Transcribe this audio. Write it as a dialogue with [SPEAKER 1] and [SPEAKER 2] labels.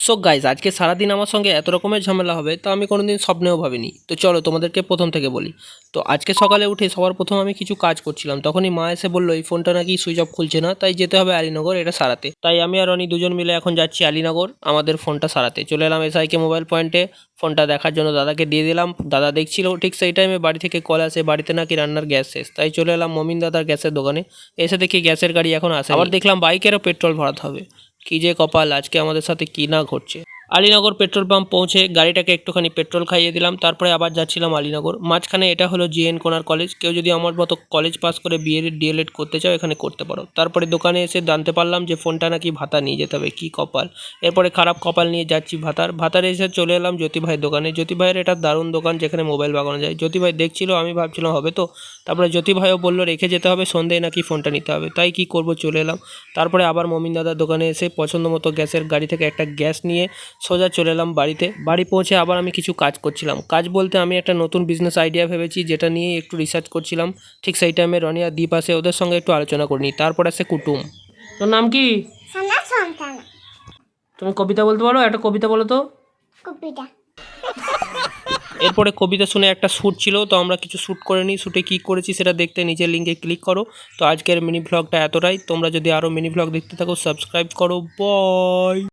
[SPEAKER 1] So guys আজকে সারাদিন আমার সঙ্গে এত রকমের ঝামেলা হবে তা আমি কোনোদিন স্বপ্নেও ভাবিনি। তো চলো তোমাদেরকে প্রথম থেকে বলি। তো আজকে সকালে উঠে সবার প্রথম আমি কিছু কাজ করছিলাম, তখনই মা এসে বললো এই ফোনটা নাকি সুইচ অফ খুলছে না, তাই যেতে হবে আলীনগর এটা সারাতে। তাই আমি আর রনি দুজন মিলে এখন যাচ্ছি আলীনগর আমাদের ফোনটা সারাতে। চলে এলাম এসআইকে মোবাইল পয়েন্টে, ফোনটা দেখার জন্য দাদাকে দিয়ে দিলাম। দাদা দেখছিল, ঠিক সেই টাইমে বাড়ি থেকে কল আসে বাড়িতে নাকি রান্নার গ্যাস শেষ। তাই চলে এলাম মমিন দাদার গ্যাসের দোকানে। এসে দেখি গ্যাসের গাড়ি এখন আসে, আবার দেখলাম বাইকেরও পেট্রোল ভরাতে হবে। কী যে কপাল, আজকে আমাদের সাথে কী না ঘটছে। আলীনগর পেট্রোল পাম্প পৌঁছে গাড়িটাকে একটুখানি পেট্রোল খাইয়ে দিলাম, তারপরে আবার যাচ্ছিলাম আলীনগর। মাঝখানে এটা হলো জিএন কোনার কলেজ, কেউ যদি আমার মতো কলেজ পাস করে বিএড ডিএলএড করতে চাও এখানে করতে পারো। তারপরে দোকানে এসে জানতে পারলাম যে ফোনটা নাকি ভাতা নিয়ে যেতে হবে, কী কপাল। এরপরে খারাপ কপাল নিয়ে যাচ্ছি ভাতারে এসে চলে এলাম জ্যোতি ভাইয়ের দোকানে। জ্যোতি ভাইয়ের এটা দারুণ দোকান যেখানে মোবাইল বাগানো যায়। জ্যোতি ভাই দেখছিল, আমি ভাবছিলাম হবে তো, তারপরে জ্যোতি ভাইও বললো রেখে যেতে হবে, সন্ধ্যায় নাকি ফোনটা নিতে হবে। তাই কি করব, চলে এলাম। তারপরে আবার মমিন দাদার দোকানে এসে পছন্দ মতো গ্যাসের গাড়ি থেকে একটা গ্যাস নিয়ে সোজা চলে এলাম বাড়িতে। বাড়ি পৌঁছে আবার আমি কিছু কাজ করছিলাম। কাজ বলতে আমি একটা নতুন বিজনেস আইডিয়া ভেবেছি, যেটা নিয়ে একটু রিসার্চ করছিলাম। ঠিক সেই টাইমে রনি আর দীপ আসে, ওদের সঙ্গে একটু আলোচনা করে নিই। তারপর আসে কুটুম। তোর নাম কি? তুমি কবিতা বলতে পারো? একটা কবিতা বলো তো। এরপরে কবিতা শুনে একটা শ্যুট ছিল, তো আমরা কিছু শ্যুট করে নিই। শ্যুটে কী করেছি সেটা দেখতে নিচের লিঙ্কে ক্লিক করো। তো আজকের মিনি ভ্লগটা এতটাই। তোমরা যদি আরও মিনি ভ্লগ দেখতে থাকো সাবস্ক্রাইব করো। বাই।